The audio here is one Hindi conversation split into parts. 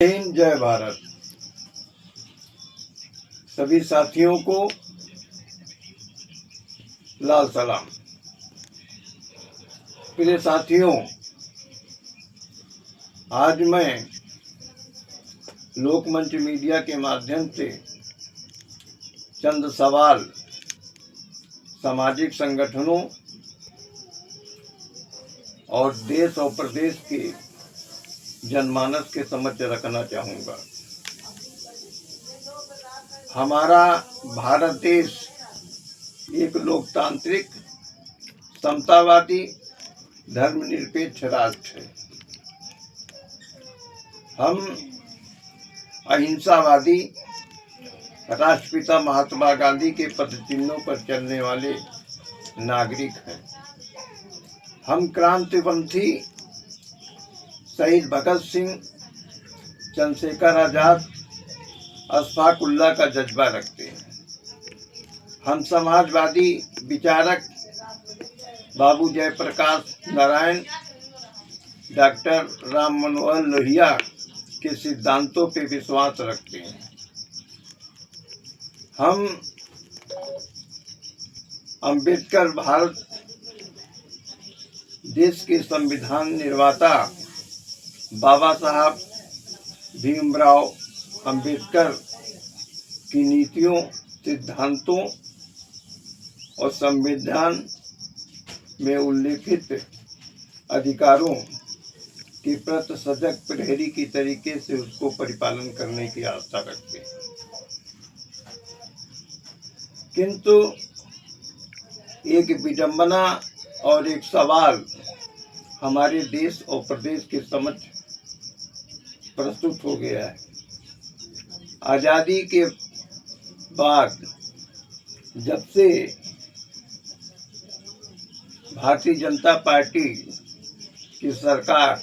जय भारत। सभी साथियों को लाल सलाम। प्रिय साथियों, आज मैं लोकमंच मीडिया के माध्यम से चंद सवाल सामाजिक संगठनों और देश और प्रदेश के जनमानस के समक्ष रखना चाहूँगा। हमारा भारत देश एक लोकतांत्रिक, समतावादी, धर्मनिरपेक्ष राष्ट्र है। हम अहिंसावादी, राष्ट्रपिता महात्मा गांधी के पदचिन्हों पर चलने वाले नागरिक हैं। हम क्रांतिपंथी शहीद भगत सिंह, चंद्रशेखर आजाद, अशफाक उल्लाह का जज्बा रखते हैं। हम समाजवादी विचारक बाबू जयप्रकाश नारायण, डॉक्टर राम मनोहर लोहिया के सिद्धांतों पे विश्वास रखते हैं। हम अंबेडकर, भारत देश के संविधान निर्माता बाबा साहब भीमराव अंबेडकर की नीतियों, सिद्धांतों और संविधान में उल्लेखित अधिकारों की प्रति सजग प्रहरी की तरीके से उसको परिपालन करने की आस्था रखते हैं। किंतु एक विडंबना और एक सवाल हमारे देश और प्रदेश के समक्ष प्रस्तुत हो गया है। आज़ादी के बाद जब से भारतीय जनता पार्टी की सरकार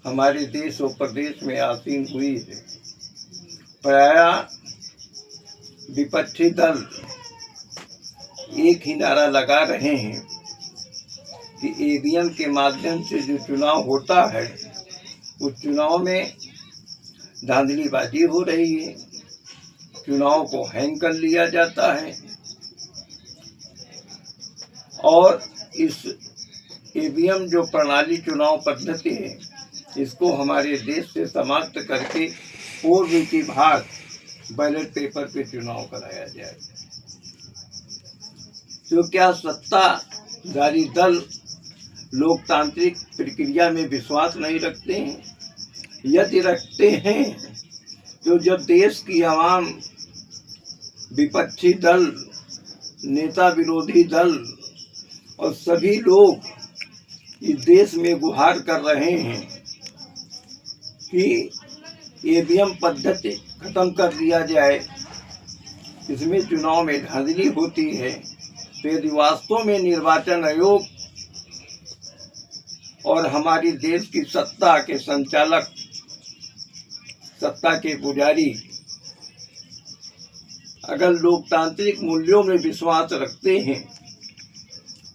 हमारे देश और प्रदेश में आसीन हुई है, प्रायः विपक्षी दल एक ही नारा लगा रहे हैं कि ईवीएम के माध्यम से जो चुनाव होता है उस चुनाव में धांधलीबाजी हो रही है, चुनाव को हैंग कर लिया जाता है और इस ईवीएम जो प्रणाली चुनाव पद्धति है इसको हमारे देश से समाप्त करके पूर्व की भाग बैलेट पेपर पे चुनाव कराया जाए। तो क्या सत्ताधारी दल लोकतांत्रिक प्रक्रिया में विश्वास नहीं रखते हैं? यदि रखते हैं तो जब देश की आवाम, विपक्षी दल, नेता विरोधी दल और सभी लोग इस देश में गुहार कर रहे हैं कि ईवीएम पद्धति खत्म कर दिया जाए, इसमें चुनाव में धांधली होती है, तो यदि वास्तव में निर्वाचन आयोग और हमारी देश की सत्ता के संचालक, सत्ता के पुजारी अगर लोकतांत्रिक मूल्यों में विश्वास रखते हैं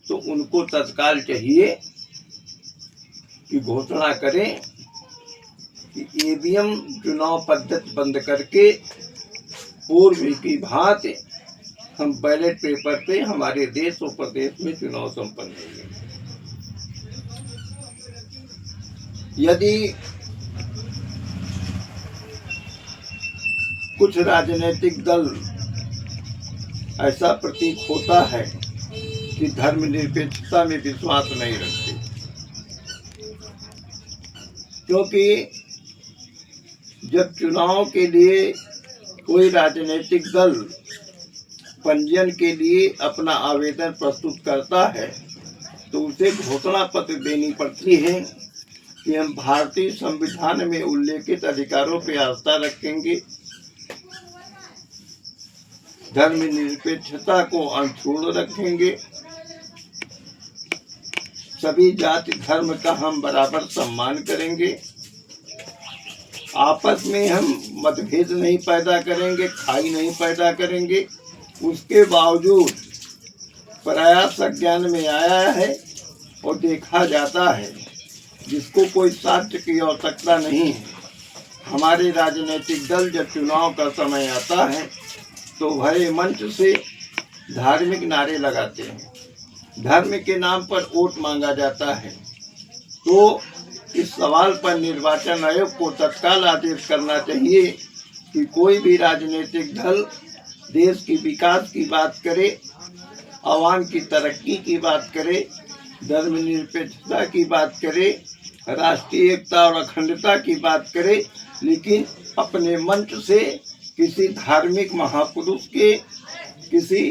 तो उनको तत्काल चाहिए कि घोषणा करें कि ईवीएम चुनाव पद्धति बंद करके पूर्व की भांति हम बैलेट पेपर पे हमारे देश और प्रदेश में चुनाव संपन्न होंगे। यदि कुछ राजनीतिक दल ऐसा प्रतीक होता है कि धर्मनिरपेक्षता में विश्वास नहीं रखते, क्योंकि जब चुनाव के लिए कोई राजनीतिक दल पंजीयन के लिए अपना आवेदन प्रस्तुत करता है तो उसे घोषणा पत्र देनी पड़ती है कि हम भारतीय संविधान में उल्लेखित अधिकारों पर आस्था रखेंगे, धर्मनिरपेक्षता को अक्षुण्ण रखेंगे, सभी जाति धर्म का हम बराबर सम्मान करेंगे, आपस में हम मतभेद नहीं पैदा करेंगे, खाई नहीं पैदा करेंगे। उसके बावजूद प्रयास संज्ञान में आया है और देखा जाता है जिसको कोई साक्ष्य की आवश्यकता नहीं है हमारे राजनीतिक दल जब चुनाव का समय आता है तो भरे मंच से धार्मिक नारे लगाते हैं। धर्म के नाम पर वोट मांगा जाता है। तो इस सवाल पर निर्वाचन आयोग को तत्काल आदेश करना चाहिए कि कोई भी राजनीतिक दल देश की विकास की बात करे, आवाम की तरक्की की बात करे, धर्मनिरपेक्षता की बात करे, राष्ट्रीय एकता और अखंडता की बात करे, लेकिन अपने मंच से किसी धार्मिक महापुरुष के, किसी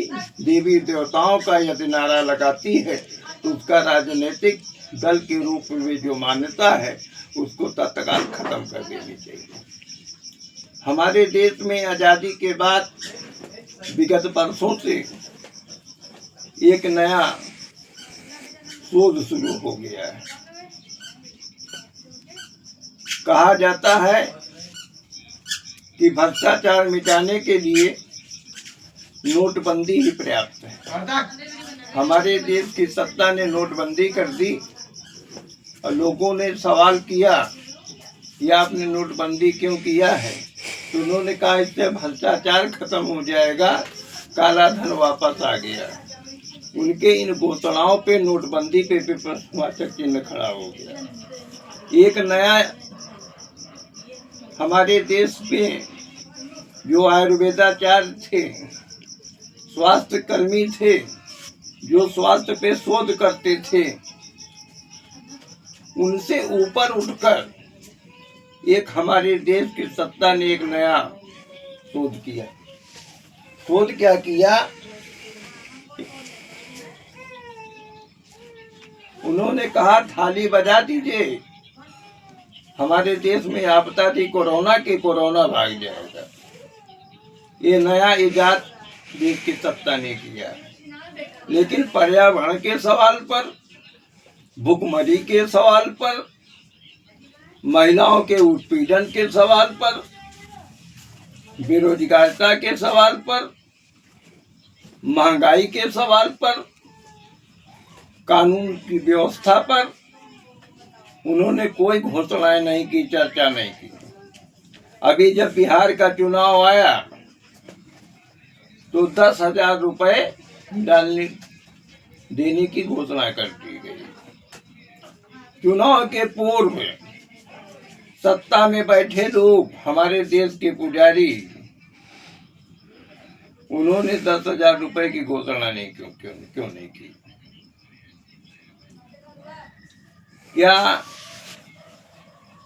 देवी देवताओं का यदि नारा लगाती है तो उसका राजनीतिक दल के रूप में जो मान्यता है उसको तत्काल खत्म कर देनी चाहिए। हमारे देश में आज़ादी के बाद विगत वर्षों से एक नया शोध शुरू हो गया है। कहा जाता है कि भ्रष्टाचार मिटाने के लिए नोटबंदी ही पर्याप्त है। हमारे देश की सत्ता ने नोटबंदी कर दी और लोगों ने सवाल किया कि आपने नोटबंदी क्यों किया है, तो उन्होंने कहा इससे भ्रष्टाचार खत्म हो जाएगा, काला धन वापस आ गया। उनके इन घोषणाओं पे नोटबंदी पे प्रश्नवाचक चिन्ह खड़ा हो गया। एक नया हमारे देश में जो आयुर्वेदाचार्य थे, स्वास्थ्य कर्मी थे, जो स्वास्थ्य पे शोध करते थे, उनसे ऊपर उठकर एक हमारे देश की सत्ता ने एक नया शोध किया। शोध क्या किया? उन्होंने कहा थाली बजा दीजिए, हमारे देश में आपदा थी कोरोना की, कोरोना भाग जाएगा। ये नया इजाद देश की सत्ता ने किया। लेकिन पर्यावरण के सवाल पर, भुखमरी के सवाल पर, महिलाओं के उत्पीड़न के सवाल पर, बेरोजगारता के सवाल पर, महंगाई के सवाल पर, कानून की व्यवस्था पर उन्होंने कोई घोषणाएं नहीं की, चर्चा नहीं की। अभी जब बिहार का चुनाव आया तो 10,000 रुपए देने की घोषणा कर दी गई। चुनाव के पूर्व सत्ता में बैठे लोग, हमारे देश के पुजारी, उन्होंने 10,000 रुपए की घोषणा नहीं क्यों नहीं की? क्या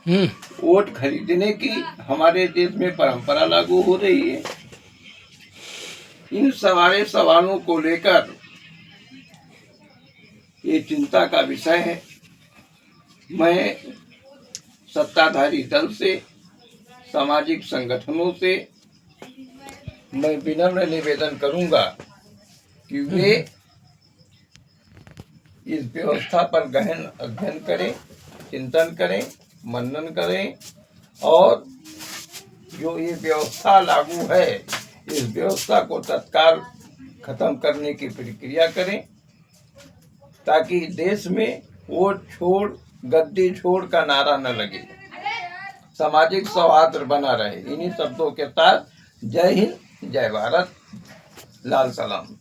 वोट खरीदने की हमारे देश में परंपरा लागू हो रही है? इन सारे सवालों को लेकर ये चिंता का विषय है। मैं सत्ताधारी दल से, सामाजिक संगठनों से मैं विनम्र निवेदन करूंगा कि वे इस व्यवस्था पर गहन अध्ययन करें, चिंतन करें, मनन करें और जो ये व्यवस्था लागू है इस व्यवस्था को तत्काल खत्म करने की प्रक्रिया करें, ताकि देश में वोट छोड़, गद्दी छोड़ का नारा न लगे, सामाजिक सौहार्द बना रहे। इन्हीं शब्दों के साथ जय हिंद, जय भारत, लाल सलाम।